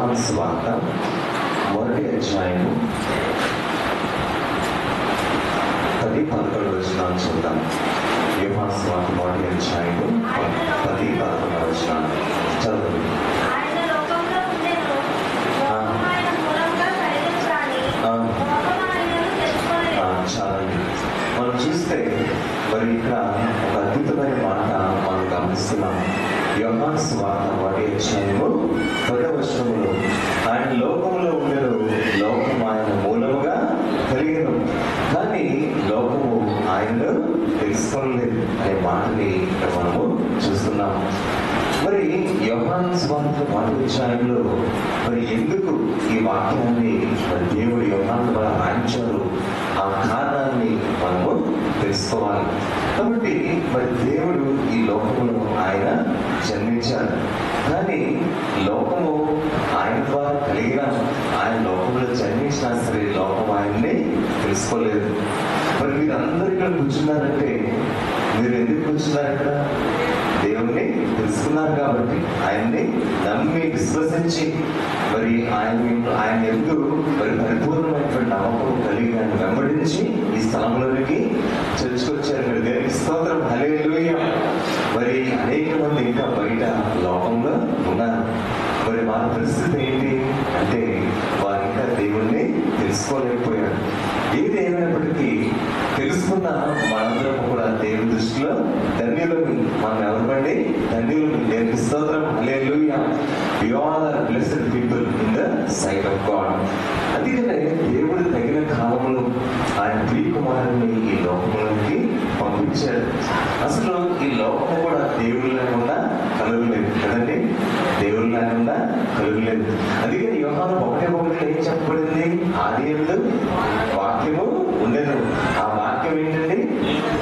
యోహాను సువార్త 1వ అధ్యాయము 10-11 వచనాలు చూద్దాం. యోహాను సువార్త 1వ అధ్యాయము 10-11 వచనాలు చదువు. చాలండి. మనం చూస్తే మరి ఇక్కడ ఒక అద్భుతమైన మాట మనం గమనిస్తున్నాం. యోహాను సువార్త 1వ అధ్యాయము 10వ వచనములో ఆయన లోకములో ఉండెను, లోకము ఆయన మూలముగా కలిగెను, కానీ లోకము ఆయనను తెలుసుకోలేదు అనే మాటని ఇక్కడ మనము చూస్తున్నాం. మరి యోహాను సువార్త 1వ అధ్యాయంలో మరి ఎందుకు ఈ వాక్యాన్ని మరి దేవుడు యోహాను ద్వారా రాయించారు, ఆ కారణాన్ని మనము తెలుసుకోవాలి. కాబట్టి మరి దేవుడు ఈ లోకములో ఆయన జన్మించారు, కానీ లోకము ఆయన ద్వారా కలిగిన, ఆయన లోకంలో జన్మించినా సరే లోకం ఆయన్ని తెలుసుకోలేదు. మరి మీరు అందరూ ఇక్కడ కూర్చున్నారంటే మీరు ఎందుకు కూర్చున్నారు? ఇక్కడ దేవుణ్ణి తెలుసుకున్నారు కాబట్టి, ఆయన్ని నమ్మి విశ్వసించి మరి ఆయన ఎందుకు మరి పరిపూర్ణమైనటువంటి నమ్మకం కలిగి ఆయన వెంబడించి ఈ స్థలంలోనికి చర్చకొచ్చారు. మీరు దేవునికి స్తోత్రం, హల్లెలూయా. మరి అనేక మంది ఇంకా బయట లోకంలో ఉన్నారు. మరి మన పరిస్థితి ఏంటి అంటే వారు ఇంకా దేవుణ్ణి తెలుసుకోలేకపోయారు. ఏది ఏమైనప్పటికీ తెలుసుకున్న మనందరం కూడా దేవుని దృష్టిలో ధన్యులమి. మనం ఎవరికండి? ధన్యులమి. దేవునికి స్తోత్రం, హల్లెలూయా. You are the blessed people in the sight of God. అందుకనే దేవుడు తగిన కాలంలో ఆయన ప్రియకుమారుని ఈ లోకంలోకి పంపించాడు. అసలు ఈ లోకం కూడా దేవుడు లేకుండా కలుగలేదు కదండి, దేవుడు లేకుండా కలుగలేదు. అందుకని యోహాను 1:1 ఏం చెప్పబడింది? ఆదియందు వాక్యము ఉండెను. ఆ వాక్యం ఏంటండి?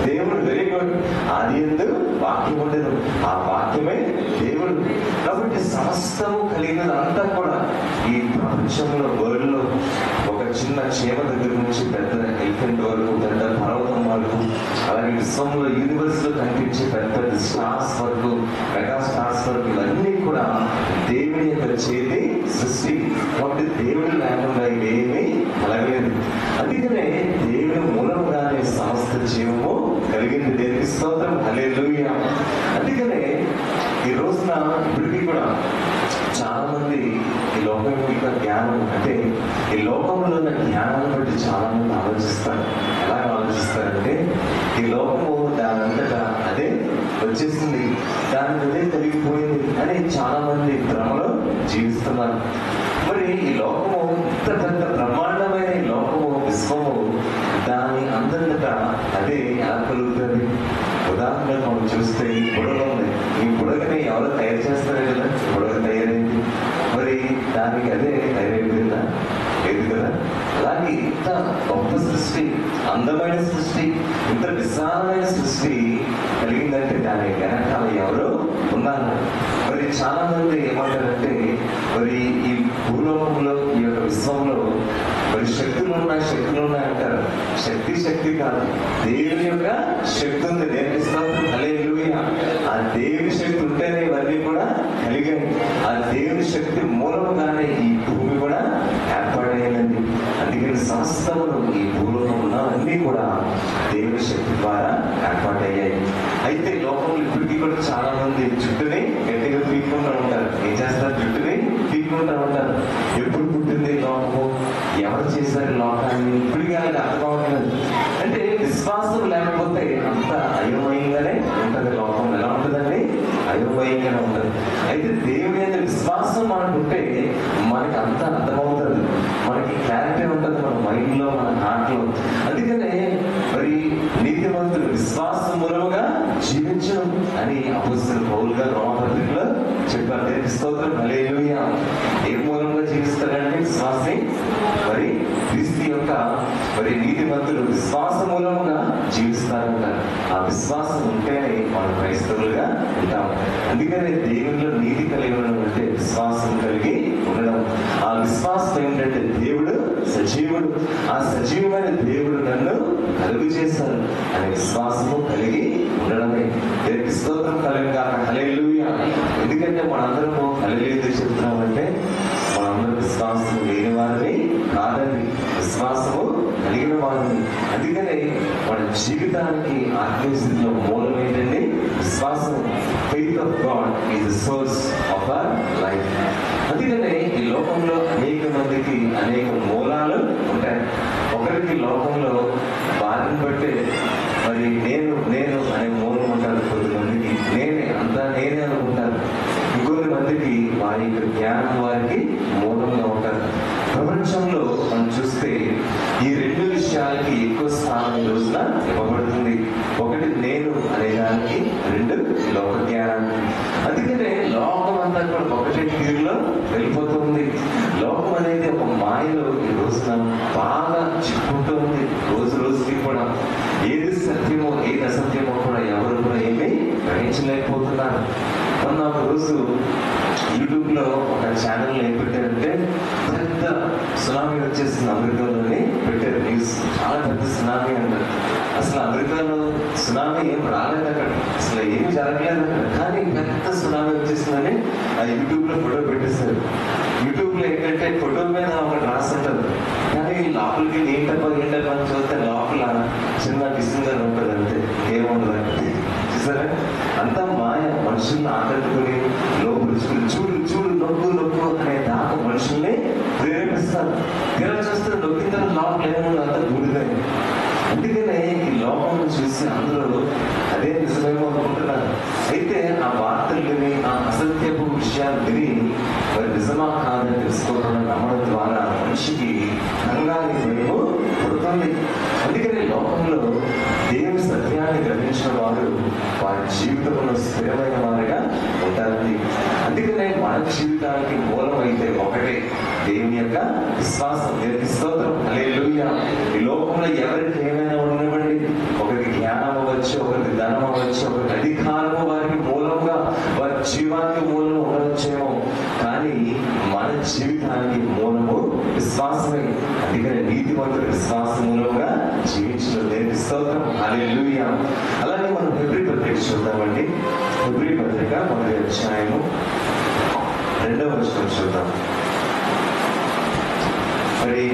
దేవుడు. Very good. ఆదియందు వాక్యం ఉండెను, ఆ వాక్యమే దేవుడు. కాబట్టి సమస్తము కలిగినదంతా కూడా ఈ ప్రపంచంలో వరల్డ్లో ఒక చిన్న క్షేమ దగ్గర నుంచి పెద్ద ఎలిఫెంట్ వరకు, పెద్ద పర్వతం వరకు, అలాగే విశ్వంలో యూనివర్స్ లో కనిపించే పెద్ద స్టార్స్ వరకు, మెగా స్టార్స్ వరకు, ఇవన్నీ కూడా దేవుని యొక్క చేతి సృష్టి. కాబట్టి దేవుడు లేకుండా ఇవేమీ కలగలేదు. అందుకనే దేవుని మూలంగానే సమస్త జీవము కలిగింది. దేవునికి స్తోత్రం, హల్లెలూయా. అందుకనే ఈ రోజున ఇప్పటికీ కూడా చాలా మంది ఈ లోకం యొక్క జ్ఞానం అంటే ఈ లోకంలో ఉన్న జ్ఞానాన్ని బట్టి చాలా మంది ఆలోచిస్తారు. ఎలా ఆలోచిస్తారంటే ఈ లోకము దాని అంతటా అదే వచ్చేసింది, దాని అదే తొలగిపోయింది అని చాలా మంది భ్రమలో జీవిస్తున్నారు. మరి ఈ లోకము ఇంత పెద్ద బ్రహ్మాండమైన ఈ లోకము, విశ్వము, దాని అంతటా అదే ఎలా కలుగుతుంది? ఉదాహరణకు మనం చూస్తే ఈ బుడగ ఉంది. ఈ బుడగని ఎవరో తయారు చేస్తారు కదా, బుడగ తయారైంది, మరి దానికి అదే తయారైపోయిందా? లేదు కదా. అలాగే ఇంత గొప్ప సృష్టి, అందమైన సృష్టి, ఇంత విశాలమైన సృష్టి కలిగిందంటే దాని వెనకాల ఎవరో ఉన్నారు. మరి చాలా మంది ఏమంటారంటే మరి ఈ భూలోకంలో, ఈ యొక్క విశ్వంలో మరి శక్తులు ఉన్నాయి అంటారు. శక్తి కాదు, దేవుని యొక్క శక్తి ఉంది. దేవుని స్తోత్రం, హల్లెలూయా. ఆ దేవుని శక్తి ఉంటేనే ఇవన్నీ కూడా కలిగాయి. ఆ దేవుని శక్తి మూలంగానే ఈ భూమి కూడా ఏర్పాటైందండి. అందుకని సమస్తములు ఈ భూలోకంలో అన్నీ కూడా దేవుని శక్తి ద్వారా ఏర్పాటయ్యాయి. అయితే లోకంలో ఇప్పటికీ కూడా చాలా మంది జుట్టుని గట్టిగా పీక్కుంటూ ఉంటారు. ఏం చేస్తారు? జుట్టుని పీక్కుంటూ ఉంటారు. ఎప్పుడు పుట్టింది లోకము, ఎవరు చేశారు లోకాన్ని, ఇప్పటికీ వాళ్ళకి అర్థం అవ్వట్లేదు. అంటే విశ్వాసం లేకపోతే అంత అయోమయంగానే ఉంటుంది. లోకం ఎలా ఉంటుందండి? అయోమయంగానే ఉంటుంది. అయితే దేవుని మీద విశ్వాసం మనకుంటే మనకి అంత అర్థమవుతుంది, మనకి క్లారిటీ ఉంటుంది మన మైండ్ లో, మన హార్ట్ లో. అందుకనే మరి నీతిమంతులు విశ్వాసం మూలముగా జీవించడం అని అపోస్తలుడు పౌలు గారు రోమపత్రికలో చెప్పారు. దేవునికి స్తోత్రం, హల్లెలూయా. ఏ మూలంగా జీవిస్తారంటే విశ్వాసే. మరి క్రీస్తు యొక్క మరి నీతిమంతులు విశ్వాస మూలముగా జీవిస్తారంటారు. ఆ విశ్వాసం ఉంటేనే మనం క్రైస్తవులుగా ఉంటాం. అందుకనే దేవునిలో నీతి కలిగి ఉండడం అంటే విశ్వాసం కలిగి ఉండడం. ఆ విశ్వాసం ఏంటంటే దేవుడు సజీవుడు, ఆ సజీవమైన దేవుడు నన్ను కలుగు చేశారు అనే విశ్వాసము కలిగి ఉండడమే. దేవునికి స్తోత్రం కలుగుగాక, హల్లెలూయా. ఎందుకంటే మనందరము హల్లెలూయా చెప్తున్నామంటే మనందరం జీవితానికి ఆత్మీయ స్థితిలో మూలం ఏంటంటే విశ్వాసం. Faith of God is the source of our life. అందుకనే ఈ లోకంలో అనేక మందికి అనేక మూలాలు ఉంటాయి. ఒకరికి లోకంలో బాధను బట్టే మరి నేను నేను అనే మూలం ఉంటారు. కొంతమందికి నేనే అనుకుంటారు. ఇంకొన్ని మందికి వారి యొక్క జ్ఞానం వారికి మూలంగా ఉంటారు. ప్రపంచంలో మనం చూస్తే ఈ రెండు విషయాలకి ఎక్కువ స్థానం ఈ రోజున ఇవ్వబడుతుంది. ఒకటి నేను అనే దానికి, రెండు లోక జ్ఞానానికి. అందుకనే లోకం అంతా కూడా ఒకటే తీరులో వెళ్ళిపోతుంది. లోకం అనేది ఒక మాయలో ఈ రోజున బాగా చిక్కుంటూ ఉంది. రోజు రోజుకి కూడా ఏది సత్యమో ఏది అసత్యమో కూడా ఎవరు కూడా ఏమీ గ్రహించలేకపోతున్నారు. మొన్న ఒక రోజు యూట్యూబ్ లో ఒక ఛానల్ ఏం పెట్టారంటే, పెద్ద సునామీ వచ్చేసింది అమెరికాలోని పెట్టారు న్యూస్. చాలా పెద్ద సునామీ అంటారు. అసలు అమెరికాలో సునామీ ఏం రాలేదు, అక్కడ అసలు ఏమి జరగలేదు అక్కడ. కానీ పెద్ద సునామీ వచ్చేసిందని ఆ యూట్యూబ్ లో ఫోటో పెట్టేస్తారు. యూట్యూబ్ లో ఏంటంటే ఫోటో మీద ఒకటి రాస్తుంటారు, కానీ లోపలికి ఏంటప్ప అని చూస్తే లోపల చిన్న డిస్టెన్స్ ఉంటుంది, అంతే, ఏముండదు. చూసారా, అంతా మాయ. మనుషుల్ని ఆకట్టుకుని లోపలుచుకుని చూడు చూడు నొక్కు నొక్కు అనే దాకా మనుషుల్ని ప్రేరేపిస్తారు. తీరా చూస్తే నొక్కిన తర్వాత లోపల ఏముండదు, అంతా బూడిదే. అందుకనే ఈ లోకం చూసి అందరూ అదే నిజమేమో అనుకుంటున్నారు. అయితే ఆ వార్తలు విని, ఆ అసత్యపు విషయాలు విని మరి నిజమా కాదని తెలుసుకోవడం, నమ్మడం ద్వారా మనిషికి కంగారి భయము పుడుతుంది. అందుకని లోకంలో దేవుని సత్యాన్ని గ్రహించిన వారు వారి జీవితంలో స్థిరమైన వారిగా ఉంటారండి. అందుకనే మన జీవితానికి మూలం అయితే ఒకటే, దేవుని యొక్క విశ్వాసం. దేవునికి స్తోత్రం, హల్లెలూయా. ఈ లోకంలో ఎవరికి ఏమైనా ఉండనివ్వండి, ఒకరికి జ్ఞానం అవ్వచ్చు, ఒకరికి ధనం అవ్వచ్చు, ఒకరికి అధికారము వారికి మూలంగా వారి జీవానికి మూలం ఉండవచ్చేమో, కానీ మన జీవితానికి మూలము విశ్వాసమే. అందుకని నీతిమంతుడు విశ్వాస మూలంగా జీవించడం. దేవునికి స్తోత్రం, హల్లెలూయా. అలాగే మనం హెబ్రీ పత్రిక చూద్దామండి. హెబ్రీ పత్రిక 1వ అధ్యాయము 2వ వచనం చూద్దాం. మరి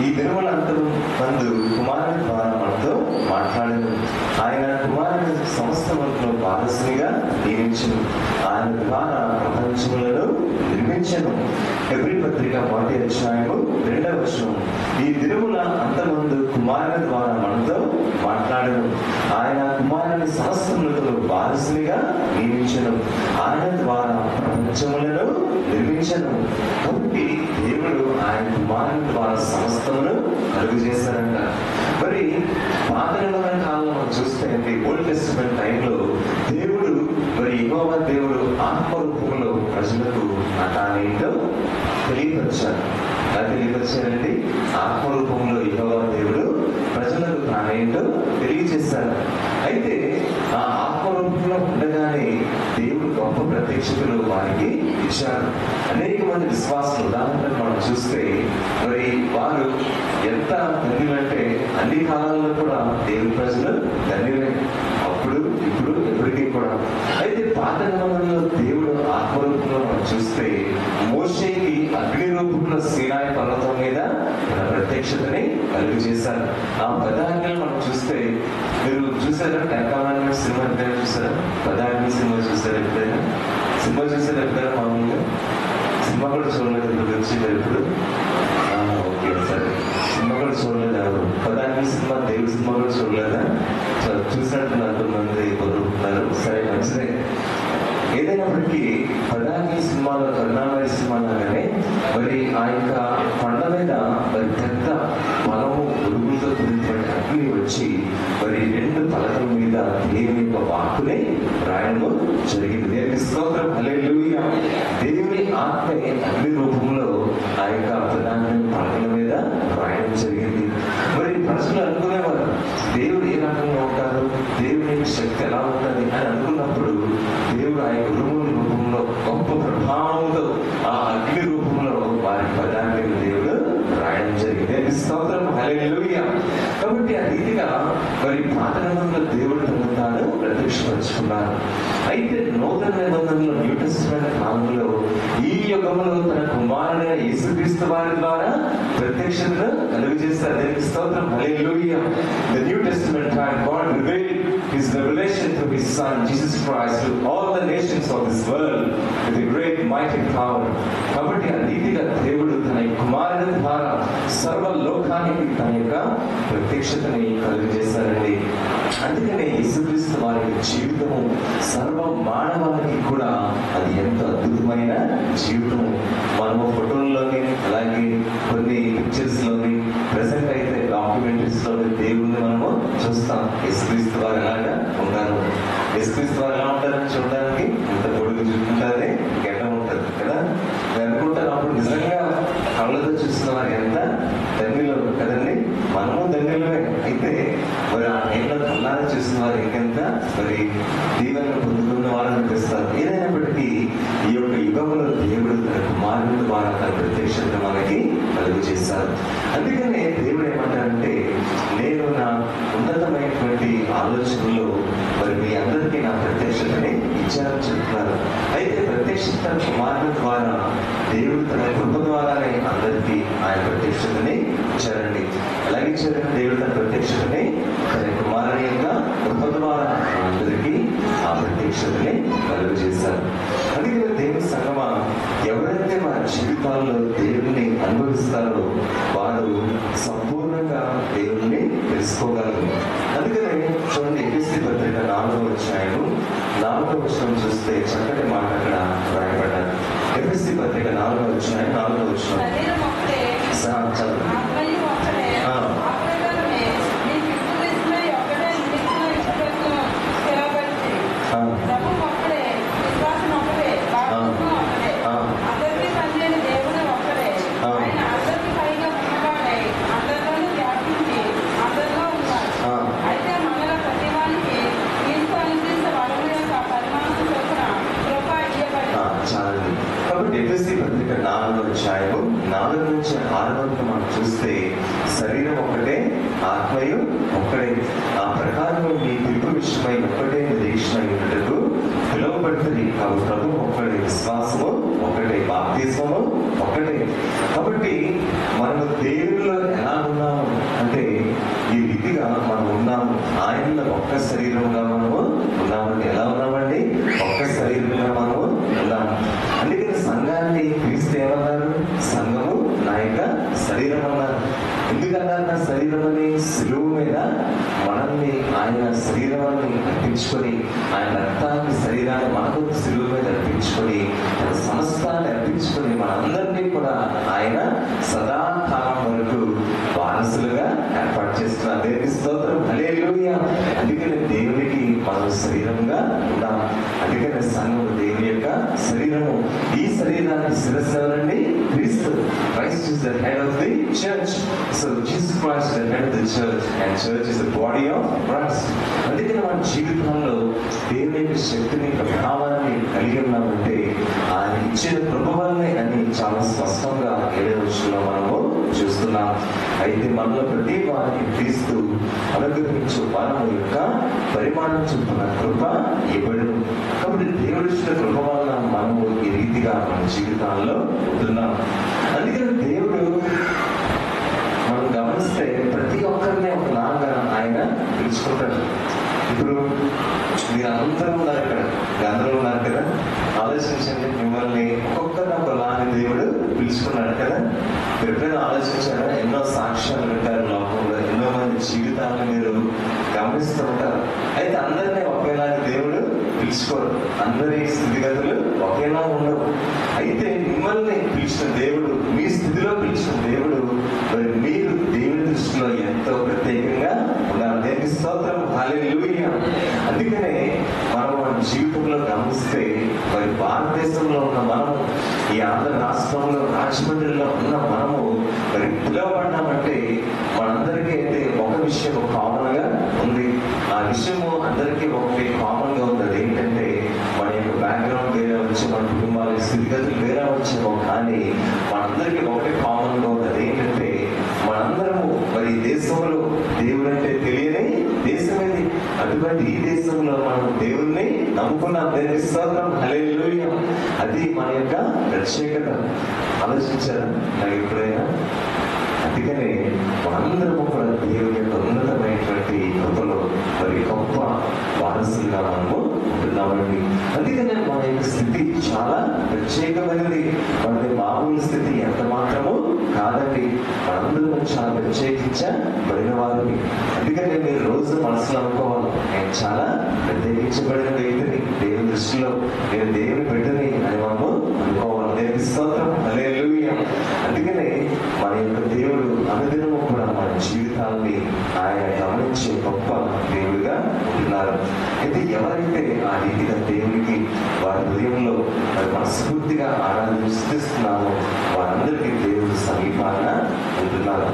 ఈ దినములంతరం మందు కుమారుని ద్వారా మనతో మాట్లాడను. ఆయన కుమారుని సమస్త మనలో వారసునిగా నియమించను. ఆయన ద్వారా ప్రపంచములను నిర్మించను. హెబ్రీ పత్రిక 1వ అధ్యాయము 2వ వచనం. ఈ దినముల అంతమందు కుమారుని ద్వారా మనతో మాట్లాడను. ఆయన కుమారుని సమస్తములలో వారసునిగా నియమించను. ఆయన ద్వారా ప్రపంచములను నిర్మించను. కాబట్టి దేవుడు ఆయన కుమారుని ద్వారా సమస్తమును కలుగు చేశారంట. మరి పాత నిబంధన కాలంలో మనం చూస్తే ఓల్డ్ టెస్టిమెంట్ టైంలో దేవుడు మరి యెహోవా దేవుడు ఆత్మరూపంలో ప్రజలకు తానేంటో తెలియపరిచారు. ఎలా తెలియపరిచారండి? ఆత్మరూపంలో యెహోవా దేవుడు ప్రజలకు తానేంటో తెలియజేశారు. అయితే ఆ ఆత్మరూపంలో ఉండగానే దేవుడు గొప్ప ప్రత్యక్షతలు వారికి ఇచ్చారు. అనేక మంది విశ్వాసులు ఉదాహరణకు మనం చూస్తే మరి వారు ఎంత ధన్యులంటే అన్ని కాలాల్లో కూడా దేవుని ప్రజలు ధన్యులే, అప్పుడు ఇప్పుడు ఎప్పటికీ కూడా. అయితే పాత నిబంధనలో దేవుడు ఆత్మరూపంలో మనం చూస్తే మోషేకి అగ్ని రూపంలో సీనాయి పర్వతం మీద తన ప్రత్యక్షతని కలుగు చేశారు. ఆ పదార్థాలు మనం చూస్తే, మీరు చూసారా 10 Commandments సినిమా ఎప్పుడైనా చూసారా? 10 సినిమా చూసారా ఎప్పుడైనా? సినిమా చూసారా ఎప్పుడైనా? మామూలుగా సినిమా కూడా చూడలేదు గురించి మీరు ఇప్పుడు? ఓకే, సరే, సినిమా కూడా చూడలేదు ఎవరు? 10 సినిమా, దేవుడి సినిమా కూడా చూడలేదా? చూసినట్టు కొంతమంది కుదురుతున్నారు. సరే, మంచిదే. ఏదైనప్పటికీ 10 సినిమాలో, 14 సినిమాలోనే మరి ఆ యొక్క కొండ మీద మరి పెద్ద బలము ఉరుగులతో కూడినటువంటి అగ్ని వచ్చి మరి 2 పలకల మీద దేవుని యొక్క వాక్కుని రాయడము జరిగింది. దేవునికి స్తోత్రం, హల్లెలూయా. దేవుని ఆత్మే అగ్ని రూపంలో ఆ యొక్క ప్రధాన పలకల మీద రాయడం జరిగింది. మరి ప్రజలు అనుకునేవారు, దేవుడు ఏ రకంగా ఉంటారు, దేవుని శక్తి ఎలా ఉంటుంది అని అనుకున్నప్పుడు దేవుడు ఆ యొక్క ఉరుముల రూపంలో గొప్ప ప్రభావంతో ఆ అగ్ని రూపంలో వారి పదాన్ని దేవుడు రాయడం జరిగింది. స్తోత్రం, హల్లెలూయా. కాబట్టి ఆ రీతిగా మరి పాత నిబంధనలో దేవుడు తను తాను ప్రత్యక్షపరుచుకున్నారు. అయితే నూతన నిబంధనలో న్యూ టెస్టమెంట్ కాలంలో ఈ యుగంలో తన కుమారుడైన యేసుక్రీస్తు వారి ద్వారా ప్రత్యక్షతను కలుగజేస్తారు. దేవునికి స్తోత్రం. హల్లెలూయా. The New Testament time God revealed His revelation through His Son Jesus Christ to all the nations of this world with a great mighty power. కాబట్టి ఆ రీతిగా దేవుడు తన కుమారుని ద్వారా సర్వ లోకానికి తన యొక్క ప్రత్యక్షతని కలుగజేశారండి. అందుకనే యేసుక్రీస్తు వారి జీవితము సర్వ మానవానికి కూడా అది ఎంతో అద్భుతమైన జీవితము. మనము ఫోటోల్లోని అలాగే కొన్ని పిక్చర్స్ లోని ప్రెసెంట్ అయితే డాక్యుమెంటరీస్ లోని దేవుణ్ణి మనము చూస్తాం. యేసుక్రీస్తు వారు ఎలాగా ఉంటారు, యేసుక్రీస్తు వారు ఎలా ఉంటారని చూడడానికి ఎంత పొడుగు చూస్తుంటారే గడ్డ ఉంటుంది కదా. అనుకుంటారు అప్పుడు నిజంగా కళ్ళతో చూసిన వారు ఎంత ధన్యులు కదండి. మనము ధన్యులమే. అయితే మరి ఆ టైంలో కళ్ళాన్ని చూసిన వారు ఇంకెంత మరి దీవెనలు పొందుకున్న వారు అనిపిస్తారు. ఏదైనప్పటికీ ఈ యొక్క యుగంలో దేవుడు తన కుమారుని ద్వారా తన ప్రత్యక్షత మనకి కలుగు చేశారు. అందుకనే దేవుడు ఏమంటారంటే, నేను నా ఉన్నతమైనటువంటి ఆలోచనలో మరి మీ అందరికీ నా ప్రత్యక్షతని ఇచ్చారని చెప్తున్నారు. అయితే ప్రత్యక్షత కుమారుని ద్వారా దేవుడు తన కృప ద్వారానే అందరికీ ఆయన ప్రత్యక్షతని ఇచ్చారండి. అలాగే ఇచ్చారంటే దేవుడు తన ప్రత్యక్షతని తన కుమారుని యొక్క కృప ద్వారా అందరికీ ఆ ప్రత్యక్షతని కలుగు చేశారు. అందుకే దేవుని సంగమా, ఎవరైతే మన జీవితాల్లో దేవుణ్ణి అనుభవిస్తారో వారు సంపూర్ణంగా దేవుణ్ణి తెలుసుకోగలరు. అందుకనే చూడండి, ఎఫెసీ పత్రిక 4వ అధ్యాయం 4వ వచనం చూస్తే చక్కటి మాట అక్కడ రాయబడ్డారు. ఎఫెసీ పత్రిక 4వ అధ్యాయం 4వ వచనం ఎఫెసీ పత్రిక 4వ అధ్యాయం 4 నుంచి 6 వరకు మనం చూస్తే శరీరం ఒక్కటే, ఆత్మయు ఒక్కడే, ఆ ప్రకారం మీ పిలుపు విషయమై ఒక్కటే నిరీక్షణ ఉన్నట్టు పిలువబడుతుంది. కాబట్టి ప్రభు ఒక్కడే, విశ్వాసము ఒక్కటే, బాప్తిస్మము ఒక్కటే. కాబట్టి మనము దేవుల్లో ఎలా ఉన్నాము అంటే ఈ రీతిగా మనం ఉన్నాము. ఆయనలో ఒక్క శరీరంగా మనము ఉన్నామండి. ఎలా ఉన్నామండి? ఒక్క శరీరంగా మనము ఉన్నాము. అందుకని సంఘాన్ని క్రీస్తు ఏమన్నారు? సంఘము నా యొక్క శరీరం అన్నారు. ఎందుకన్నారు నా శరీరం అని? శిలువ మీద మనల్ని ఆయన శరీరాన్ని అర్పించుకొని, ఆయన రక్తాన్ని శరీరాన్ని మనకు శిలువ మీద అర్పించుకొని, తన సమస్తాన్ని అర్పించుకొని మనందరినీ కూడా ఆయన సదాకాలం వరకు వారసులుగా ఏర్పాటు చేస్తున్నారు. దేవుని స్తోత్రం. హల్లెలూయా. అందుకని దేవునికి మనం శరీరంగా ఉన్నాం. అందుకని సంఘం దేవుని యొక్క శరీరము. ఈ శరీరానికి శిరస్సు ఎవరండి? క్రీస్తు. Christ is the head of the church. So Jesus Christ is the head of the church and church is the body of Christ. అందుకని మన జీవితంలో దేవుని యొక్క శక్తిని, ప్రభావాన్ని కలిగి ఉన్నామంటే ఆయన ఇచ్చిన కృప వల్లే అని చాలా స్పష్టంగా 7వ వచనంలో మనము చూస్తున్నాం. అయితే మనలో ప్రతి వారికి క్రీస్తు అనుగ్రహించు వరము యొక్క పరిమాణం చొప్పున కృప ఇవ్వడం. కాబట్టి దేవుడు ఇచ్చిన కృప వల్ల మనము ఈ రీతిగా మన జీవితాల్లో ఉంటున్నాం. అందుకని దేవుడు మనం గమనిస్తే ప్రతి ఒక్కరిని ఒకలాగా ఆయన పిలుచుకుంటాడు. ఇప్పుడు మీరు అందరూ ఉన్నారు ఇక్కడ, అందరూ ఉన్నారు కదా, ఆలోచించండి. మిమ్మల్ని ఒక్కొక్కరిని ఒకలాగా దేవుడు పిలుచుకున్నాడు కదా. మీరు ఎప్పుడైనా ఆలోచించారా? ఎన్నో సాక్ష్యాలు వింటారు లోకంలో, ఎన్నో మంది జీవితాలను మీరు గమనిస్తూ ఉంటారు. అయితే అందరినీ ఒకేలాగా దేవుడు పిలుచుకోరు. అందరి స్థితిగతులు ఒకేలా ఉండవు. అయితే మిమ్మల్ని పిలిచిన దేవుడు, మీ స్థితిలో పిలిచిన దేవుడు, మరి మీరు దేవుని దృష్టిలో ఎంతో ప్రత్యేకంగా ఉన్నారు. దేవుని స్తోత్రం. హల్లెలూయా. అందుకనే మనం మన జీవితంలో గమనిస్తే మరి భారతదేశంలో ఉన్న మనము, ఈ ఆంధ్ర రాష్ట్రంలో రాజమండ్రిలో ఉన్న మనము మరి పిలువబడ్డామంటే మనందరికీ అయితే ఒక విషయం కామన్ గా ఉంది. ఆ విషయము అందరికీ ఒకటి కామన్ గా ఉంది. అదేంటంటే మన యొక్క బ్యాక్గ్రౌండ్ వేరే వచ్చి, మన కుటుంబాల స్థితిగతులు వేరే వచ్చేమో, కానీ మనందరికీ ఒకటి కామన్ గా ఉంది. అదేంటంటే మనందరము మరి దేశంలో దేవుడు అంటే తెలియని దేశం ఏది? అటు ఉన్నటువంటి ఈ దేశంలో మనం దేవుణ్ణి నమ్ముకున్నాం. దేవునికి స్తోత్రం, హల్లెలూయా. అది మన యొక్క ప్రత్యేకత. ఆలోచించారా నాకు ఎప్పుడైనా? అందుకనే మనందరము కూడా దేవుని యొక్క ఉన్నతమైనటువంటి కృపలో మరి గొప్ప వారసులుగా మనము ఉంటున్నామండి. అందుకనే మన యొక్క స్థితి చాలా ప్రత్యేకమైనది. మనది మామూలు స్థితి ఎంత మాత్రము కాదండి. మనందరం చాలా ప్రత్యేకించబడిన వారిని. అందుకనే మీరు రోజు మనసులో అనుకోవాలి, నేను చాలా ప్రత్యేకించబడిన వ్యక్తిని, దేవుని దృష్టిలో నేను దేవుని బిడ్డని అని మనము అనుకోవాలి. దేవునికి స్తోత్రం, హల్లెలూయా. అందుకనే మన యొక్క దేవుడు అనుదినము కూడా మన జీవితాన్ని ఆయన గమనించే గొప్ప దేవుడిగా ఉంటున్నారు. అయితే ఎవరైతే ఆ రీతిగా దేవునికి వారి హృదయంలో మనస్ఫూర్తిగా ఆరాధిస్తున్నారో వారందరికీ దేవుడు సమీపాన ఉంటున్నారు.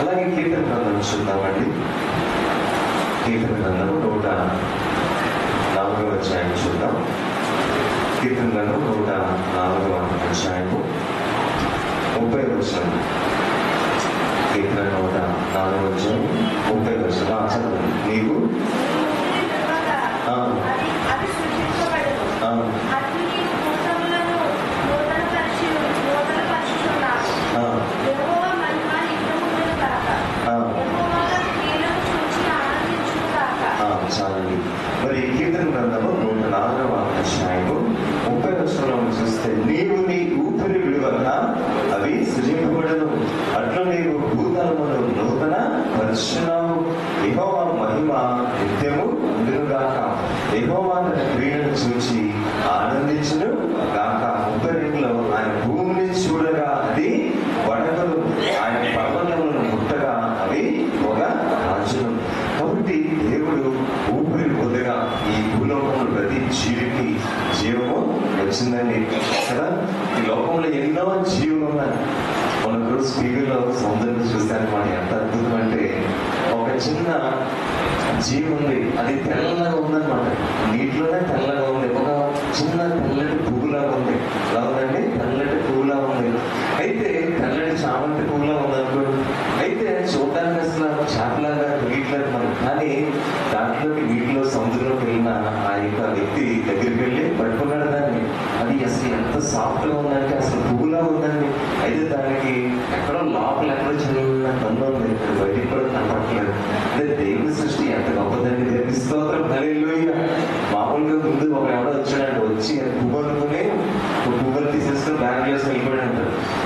అలాగే కీర్తన గ్రంథం చూద్దామండి. కీర్తన గ్రంథం 104వ అధ్యాయం చూద్దాం. కీర్తన గ్రంథం 104వ అధ్యాయము 30వ వచనం. కీర్తన 104వ అధ్యాయం 30వ వచనం. చదవండి. నీవు చాలండి. మరి కీర్తన గ్రంథము 104వ అధ్యాయము 30వ వచనంలో చూస్తే, నీవు నీ ఊపిరి విడువక అవి సృజింపబడను, అట్లు నీవు భూతలమును నూతన పరుచున్నావు. యెహోవా మహిమ నిత్యము ఉండునుగాక. యెహోవా తన క్రియలను చూచి ఆనందించును గాక. 32లో ఆయన భూమిని చూడగా అది వడగలు, ఆయన పర్వతములను ముట్టగా అవి పొగ రాజును. కాబట్టి దేవుడు ఊపిరి పొందగా ఈ భూలోకంలో ప్రతి జీవికి జీవము వచ్చిందండి కదా. ఈ లోకంలో ఎన్నో జీవులు ఉన్నాయి. మనకు స్పీకర్లో సముద్రం చూస్తాను మనం ఎంత అద్భుతం అంటే, ఒక చిన్న జీవి ఉంది, అది తెల్లగా ఉందన్నమాట. నీటిలోనే తెల్లగా ఉంది. ఒక చిన్న తెల్లటి పువ్వులాగా ఉంది. ఎలా ఉందండి? తెల్లటి పువ్వులా ఉంది. అయితే తెల్లటి చామంతి పువ్వులా ఉందనుకోండి. అయితే చూడడానికి అసలు చేపలాగా నీటిలోకి మనం, కానీ దాంట్లోకి నీటిలో సముద్రంలోకి వెళ్ళిన ఆ యొక్క వ్యక్తి దగ్గరికి వెళ్ళి పట్టుకున్నాడు దాన్ని. అది అసలు ఎంత సాఫ్ట్ గా ఉందంటే అసలు పువ్వులా ఉందండి. అయితే దానికి ఎక్కడో లోపల ఎక్కడో చిన్న కన్ను ఉంది, బయటికి కూడా కనపడట్లేదు. అదే దేవుని సృష్టి ఎంత గొప్పదండి. దేవుని స్తోత్రం, హల్లెలూయా. మామూలుగా ముందు ఒక ఎవడో వచ్చాడంటే, వచ్చి పువ్వు అనుకుని పువ్వులు తీసేసుకుని బ్యాగ్ చేసి వెళ్ళిపోయాడంట.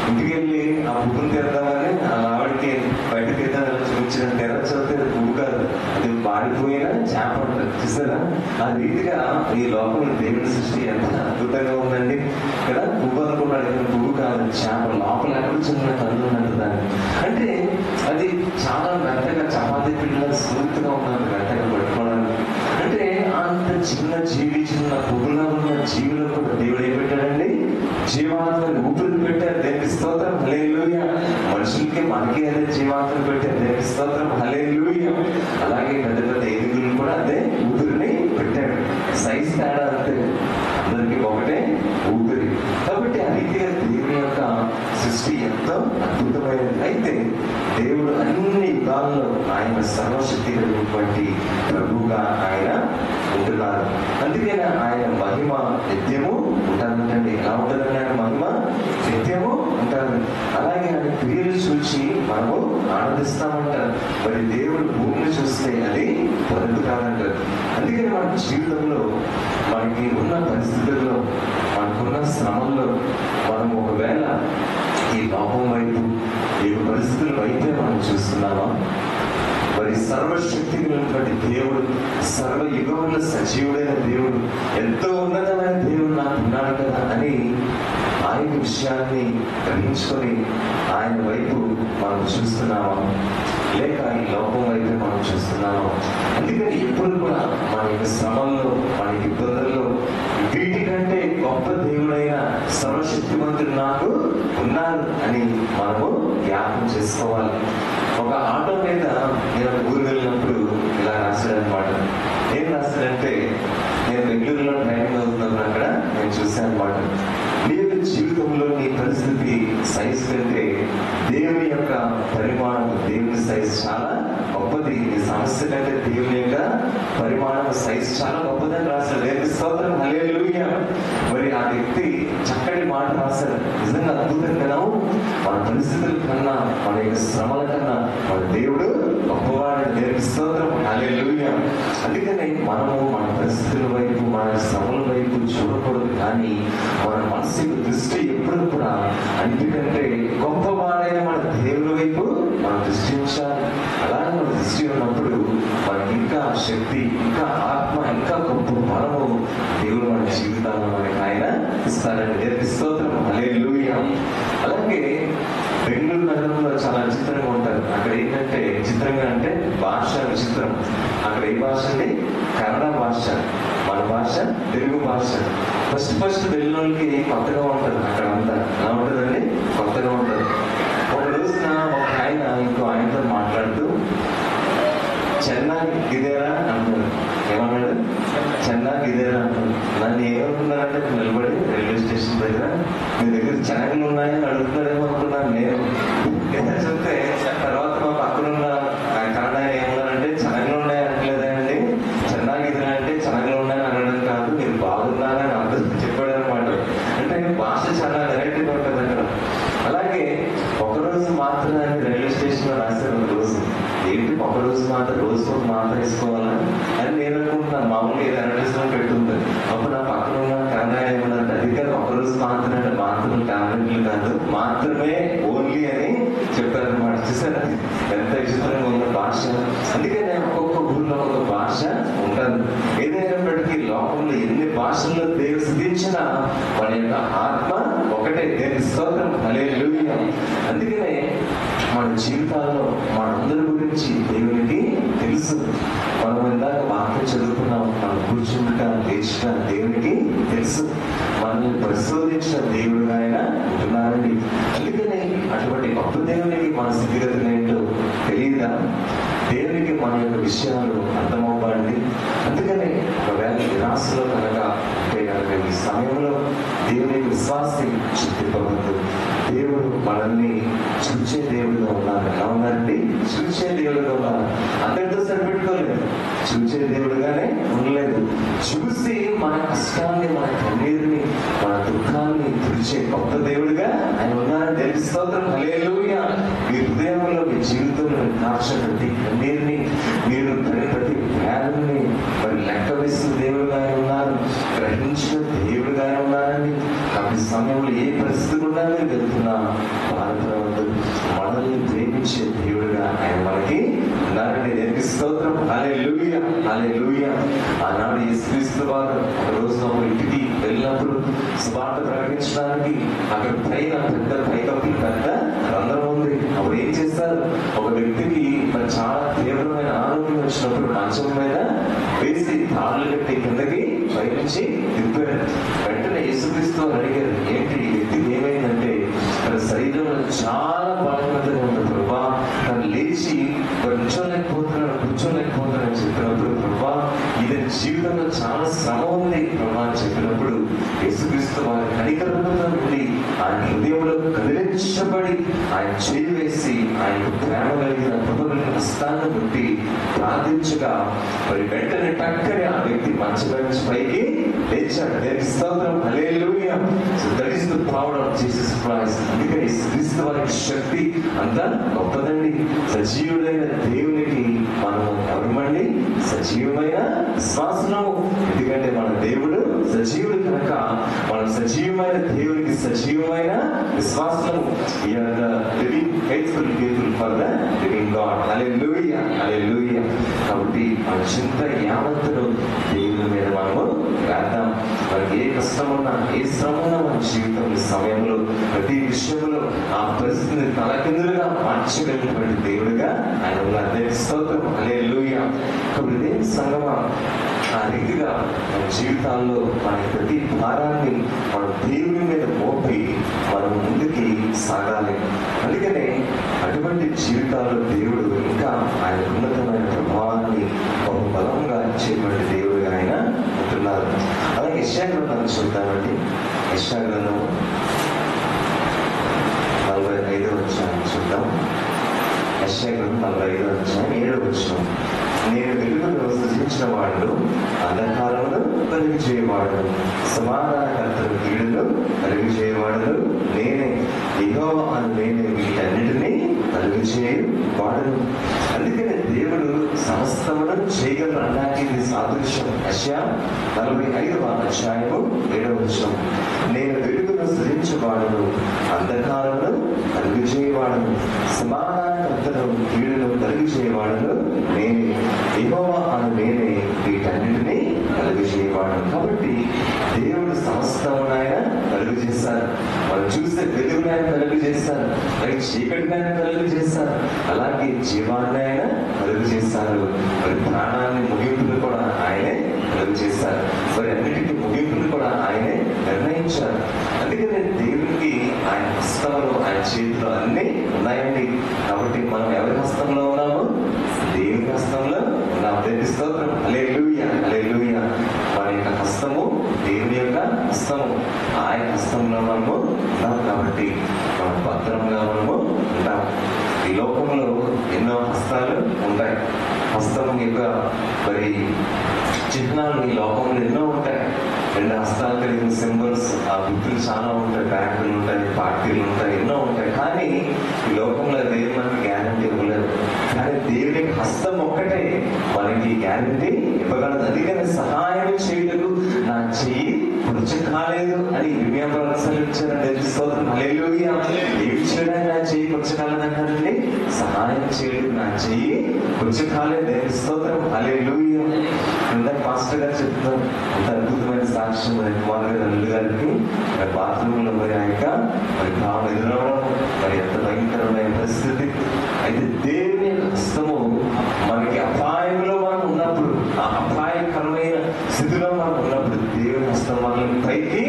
ఇంటికి వెళ్ళి ఆ పువ్వును తెరదామని ఆ ఆవిడకి బయట తీద్దామని చూపించిన తెరచోతే పువ్వు కాదు, అది మాడిపోయిన చేప అంటారు. చూసారా? ఆ రీతిగా ఈ లోకంలో దేవుని సృష్టి ఎంత అద్భుతంగా ఉందండి కదా. పువ్వు అనుకున్నాడు, పువ్వు కాదు, చేప. లోపల ఎక్కడ చిన్న కన్ను ఉన్నట్టు దాన్ని. అంటే అది చాలా మెత్తగా చపాతీ పిండిలో స్మూత్గా ఉన్నది, మెత్తగా పట్టుకోవడానికి. అంటే అంత చిన్న జీవి, చిన్న పువ్వులో ఉన్న జీవిలో కూడా దేవుడు ఏం పెట్టాడండి? జీవాత్మని ఊపిరి పెట్టారు. దేవునికి స్తోత్రం, హల్లెలూయా. మనుషులకి మనకి అదే జీవాత్మని పెట్టారు. దేవునికి స్తోత్రం, హల్లెలూయా. అలాగే పెద్ద పెద్ద ఏనుగులు కూడా అదే ఊపిరిని పెట్టాడు. సైజ్ తేడా అంతే, అందరికీ ఒకటే ఊపిరి. కాబట్టి ఆ రీతిగా దేవుని యొక్క సృష్టి ఎంతో అద్భుతమైనది. అయితే దేవుడు అన్ని యుగాల్లో ఆయన సర్వశక్తి కలిగినటువంటి ప్రభువుగా ఆయన ఉంటున్నారు. అందుకనే ఆయన మహిమ నిత్యము ఉంటుందండి. ఎలా ఉంటుందండి? ఆయన మహిమ నిత్యము ఉంటుంది. అలాగే ఆయన క్రియలు చూసి మనము ఆనందిస్తామంటారు. మరి దేవుడు భూమిని చూస్తే అది పొందు కాదంటారు. అందుకని మన జీవితంలో మనకి ఉన్న పరిస్థితుల్లో, మనకున్న శ్రమంలో మనం ఒకవేళ ఈ లోపం వైపు, ఈ పరిస్థితుల వైపే మనం చూస్తున్నామా? మరి సర్వశక్తి కలిగినటువంటి దేవుడు, సర్వ యుగముల సజీవుడైన దేవుడు, ఎంతో ఉన్నతమైన దేవుడు నాకు ఉన్నాడు కదా అని ఆయన విషయాన్ని గ్రహించుకొని ఆయన వైపు మనం చూస్తున్నామా? లేక ఈ లోపం వైపు మనం చూస్తున్నామా? అందుకని ఎప్పుడు కూడా మన యొక్క శ్రమంలో, మన ఇబ్బందుల్లో వీటికంటే గొప్ప దేవుడైన సర్వశక్తిమంతుడు నాకు ఉన్నారు అని మనము జ్ఞాపకం చేసుకోవాలి. ఒక ఆటో మీద నేను ఊరు వెళ్ళినప్పుడు ఇలా రాశాడనమాట. ఏం రాశాడంటే, నేను బెంగళూరులో ట్రైనింగ్ అవుతున్నప్పుడు అక్కడ నేను చూశాను అనమాట. నీ యొక్క జీవితంలో నీ పరిస్థితి సైజ్ కంటే దేవుని యొక్క పరిమాణం, దేవుని సైజ్ చాలా ఒక గొప్పది, నీ సమస్య కంటే దేవుని యొక్క పరిమాణం సైజ్ చాలా గొప్పదని రాశాడు. దేవుని స్తోత్రం, హల్లెలూయా. మరి ఆ వ్యక్తి చక్కటి మాట రాశాడు. నిజంగా అద్భుతం కదా. మన పరిస్థితుల కన్నా, మన యొక్క శ్రమల కన్నా మన దేవుడు గొప్పవాడు. దేవుని స్తోత్రం, హల్లెలూయా. అందుకని మనము మన పరిస్థితుల వైపు, మన శ్రమల వైపు చూడకూడదు, కానీ మన మనసు దృష్టి ఎప్పుడు కూడా అన్నిటికంటే గొప్పవాడైన మన దేవుని వైపు మనం దృష్టి ఉంచాలి. అలాగే మన దృష్టి ఉన్నప్పుడు మనకి ఇంకా శక్తి, ఇంకా ఆత్మ, ఇంకా గొప్ప బలము దేవుడు మన జీవితాల్లో మనకి ఆయన ఇస్తారండి. దేవుని స్తోత్రం, హల్లెలూయా. అలాగే బెంగళూరు నగరంలో చాలా విచిత్రంగా ఉంటారు. అక్కడ ఏంటంటే విచిత్రంగా అంటే భాష విచిత్రం. అక్కడ ఏ భాష అండి? కన్నడ భాష. మన భాష తెలుగు భాష. ఫస్ట్ వెళ్ళిన వాళ్ళకి కొత్తగా ఉంటుంది. అక్కడ అంతా ఎలా ఉంటుందండి? కొత్తగా ఉంటుంది. ఒక రోజున ఒక ఆయన ఇంకో ఆయనతో మాట్లాడుతూ చెన్నై ఇదేరా అంటారు. ఏమన్నాడు? చెన్నై ఇదేరా అంటారు. నన్ను ఏమనుకున్నారంటే నిలబడి రైల్వే స్టేషన్ దగ్గర మీ దగ్గర ఛానల్ ఉన్నాయని అడుగుతున్నాడేమో అనుకున్నాను నేను. చెప్తే తర్వాత మా పక్కనున్న కన్నడ ఏమన్నారంటే ఛానల్ ఉన్నాయి అనట్లేదండి, చెన్నై ఇదేరా అంటే ఛానల్ ఉన్నాయని అనడం కాదు, మీరు బాగున్నారని అర్థం చెప్పాడు అనమాట. అంటే భాష చాలా వెరైటీగా ఉంటుంది అక్కడ. అలాగే ఒకరోజు మాత్రమే రైల్వే స్టేషన్ లో రాశారు. రోజు ఏంటి ఒకరోజు మాత్రం, రోజు ఒక మాత్ర వేసుకోవాలా అని నేను అనుకుంటున్నాను. మామూలుగా ఏదో అడ్వర్టైజ్మెంట్ పెట్టుంది. అప్పుడు నా పక్కన ఉన్న కన్నడ ఏమన్నారంటే అది కాదు, ఒకరోజు మాత్రమే అంటే మాత్రలు టాబ్లెట్లు కాదు, మాత్రమే ఓన్లీ అని చెప్పారనమాట. చూసారా ఎంత విచిత్రంగా ఉన్న భాష. అందుకనే ఒక్కొక్క ఊళ్ళో ఒక భాష ఉంటుంది. ఏదైనప్పటికీ లోకంలో ఎన్ని భాషల్లో దేవుడు సిద్ధించినా మన యొక్క ఆత్మ ఒకటే. దేవుని స్తోత్రం, హల్లెలూయా. అందుకనే మన జీవితాల్లో మనందరి గురించి దేవునికి తెలుసు. మనం ఇందాక వాక్యం చదువుకున్నాం, మనం కూర్చుంటా లేచినా దేవునికి తెలుసు. మనల్ని పరిశోధించిన దేవుడు ఆయన ఉంటున్నారండి. అందుకనే అటువంటి గొప్ప దేవునికి మన స్థితిగతులు ఏంటో తెలియదా? దేవునికి మన యొక్క విషయాలు అర్థమవ్వండి. అందుకనే ఒకవేళ నిరాశలో కనుక అంటే కనుక ఈ సమయంలో దేవునికి విశ్వాసం చుట్టిపోవద్దు. దేవుడు మనల్ని చూచే దేవుడుగా ఉన్నారు. ఎలా ఉన్నారండి? చూచే దేవుడుగా ఉన్నారు. అందరితో సరిపెట్టుకోలేదు, చూచే దేవుడుగానే ఉండలేదు. చూసి మన కష్టాన్ని, మన కన్నీరుని, మన దుఃఖాన్ని తుడిచే గొప్ప దేవుడుగా ఆయన ఉన్నారని దేవుని స్తోత్రం, హల్లెలూయా. మీ హృదయంలో, మీ జీవితంలో నాశ ప్రతి కన్నీరుని, మీరు ప్రతి వ్యాధుల్ని మరి లెక్క వేసిన దేవుడుగా ఆయన ఉన్నారు, గ్రహించిన దేవుడుగా ఆయన ఉన్నారండి. కాబట్టి సమయంలో ఏ పరిస్థితి కూడా మీరు వెళ్తున్నా బాధపడవద్దు. మనల్ని ప్రేమించే దేవుడుగా ఆయన మనకి ఉన్నారండి. దేవునికి స్తోత్రం, హల్లెలూయా, హల్లెలూయా. ఆనాడు యేసుక్రీస్తు వారు ఒక రోజున ఒక ఇంటికి వెళ్ళినప్పుడు సువార్త ప్రకటించడానికి అక్కడ పైన పెద్ద పైకప్పు, పెద్ద రంధ్రం ఉంది. అప్పుడు ఏం చేస్తారు? ఒక వ్యక్తికి మరి చాలా తీవ్రమైన ఆరోగ్యం వచ్చినప్పుడు మంచం మీద వేసి తాళ్ళు కట్టి కిందకి పైనుంచి దింపారు. వెంటనే యేసుక్రీస్తు అడిగారు, ఏంటి ఈ వ్యక్తికి ఏమైందంటే తన శరీరంలో చాలా బలహీనతగా ఉంది ప్రభా, తను లేచి కూర్చోలేకపోతున్నాను చెప్పినప్పుడు ప్రభా ఇది జీవితంలో చాలా శ్రమ ఉంది ప్రభా అని చెప్పినప్పుడు యేసుక్రీస్తు వారి కనికరంలో నుండి ఆయన హృదయంలో కదిలించబడి ఆయన చేయి వేసి ఆయనకు ప్రేమ కలిగిన కృపగలిగిన హస్తాన్ని బట్టి ప్రార్థించగా మరి వెంటనే టక్కనే ఆ వ్యక్తి మంచి పైకి లేచాడు. దేవునికి స్తోత్రం, హల్లెలూయా. So that is the power of Jesus Christ. అందుకని క్రీస్తు వారి శక్తి అంత గొప్పదండి. సజీవుడైన దేవునికి మనము ఎవరమండి? సజీవమైన విశ్వాసము. ఎందుకంటే మన దేవుడు సజీవుడు కనుక మనం సజీవమైన దేవునికి సజీవమైన విశ్వాసము. ఫర్ ద లివింగ్ గాడ్, హల్లెలూయా, హల్లెలూయా. కాబట్టి మన చింత యావత్తును దేవుని మీద మనము వేద్దాం. మనకి ఏ కష్టం ఉన్నా, ఏ శ్రమ ఉన్నా మన జీవితంలో సమయంలో ప్రతి విషయంలో ఆ పరిస్థితిని తలకిందులుగా మార్చగలిగినటువంటి దేవుడుగా ఆయన ఉన్నారు. దేవునికి స్తోత్రం, హల్లెలూయా. కాబట్టి దేవుని సంగమా ఆ రీతిగా మన జీవితాల్లో మన ప్రతి భారాన్ని మన దేవుని మీద మోపి మనం ముందుకి సాగాలి. అందుకనే అటువంటి జీవితాల్లో దేవుడు ఇంకా ఆయన ఉన్నతమైన ప్రభావాన్ని బహు బలంగా ఇచ్చేటువంటి దేవుడుగా ఆయన ఉంటున్నారు. అలాగే యెషయా గ్రంథాన్ని చూద్దామండి. యెషయా గ్రంథం 45వ అధ్యాయం చూద్దాం. యెషయా గ్రంథం 45వ అధ్యాయం 7వ వచనం. నేను వెలుగును సృజించిన వాడు, అంధకారమును కలిగి చేయవాడు, సమాధానకర్తను కీడును కలిగి చేయవాడు నేనే, యెహోవా అని నేనే వీటన్నిటినీ కలిగి చేయవాడు. అందుకనే దేవుడు సమస్తమును చేయగలరు అనడానికి ఇది సాదృశ్యం. యెషయా 45వ అధ్యాయము 7వ వచనం. నేను వెలుగును సృజించువాడును, అంధకారమును కలిగి చేయవాడును, సమాధానకర్తను కీడును కలిగి చేయవాడును నేనే, యెహోవా అని నేనే వీటన్నిటినీ కలుగు చేయవాడు. కాబట్టి దేవుడు సమస్తమును ఆయన కలుగు చేశారు. మనం చూస్తే వెలుగుని ఆయన కలుగు చేశారు, మరి చీకటిని ఆయన కలుగు చేశారు, అలాగే జీవాన్ని ఆయన కలుగు చేశారు, మరి ప్రాణాన్ని ముగింపును కూడా ఆయనే కలుగు చేశారు, మరి అన్నిటికీ ముగింపును కూడా ఆయనే నిర్ణయించారు. అందుకనే దేవునికి ఆయన హస్తములు, ఆయన చేతిలో అన్నీ ఉన్నాయండి. కాబట్టి మనం ఎవరి హస్తంలో ఉన్నాము? దేవుని హస్తంలో ఉన్నాము. దేవుని స్తోత్రం. హల్లెలూయా, హల్లెలూయా. మన యొక్క హస్తము దేవుని యొక్క హస్తము, ఆయన హస్తంలో మనము ఉన్నాం. కాబట్టి మనం భద్రంగా మనము ఉంటాం. ఈ లోకంలో ఎన్నో హస్తాలు ఉంటాయి. హస్తం యొక్క మరి చిహ్నాలు ఈ లోకంలో ఎన్నో ఉంటాయి. 2 హస్తాలు కలిగిన సింబల్స్, ఆ గుర్తులు చాలా ఉంటాయి. బ్యాంకులు ఉంటాయి, పార్టీలు ఉంటాయి, ఎన్నో ఉంటాయి. కానీ ఈ లోకంలో దేవుడు మనకి గ్యారంటీ ఇవ్వలేదు. కానీ దేవుని హస్తం ఒక్కటే మనకి గ్యారంటీ ఇవ్వగలదు. అందుకని సహాయం చేయటకు నా చెయ్యి పురుచు కాలేదు అని ఇచ్చారండి. హల్లెలూయా. ఏమి చేయడానికి నా చెయ్యి పురుచు కాలేదంటారండి? సహాయం చేయడం నా చెయ్యి పురుచు కాలేదు. దేవుని స్తోత్రం. హల్లెలూయా. ఇందాక పాస్టర్ గారు చెప్తారు, అంత అద్భుతమైన సాక్ష్యం కుమార్ గారు అల్లు గారికి బాత్రూంలో మరి ఆయన మరి భావం ఎదురవడం, మరి ఎంత భయంకరమైన పరిస్థితి. అయితే దేవుని హస్తము మనకి అపాయంలో మనం ఉన్నప్పుడు, ఆ అపాయకరమైన స్థితిలో మనం ఉన్నప్పుడు దేవుని హస్తం మనల్ని పైకి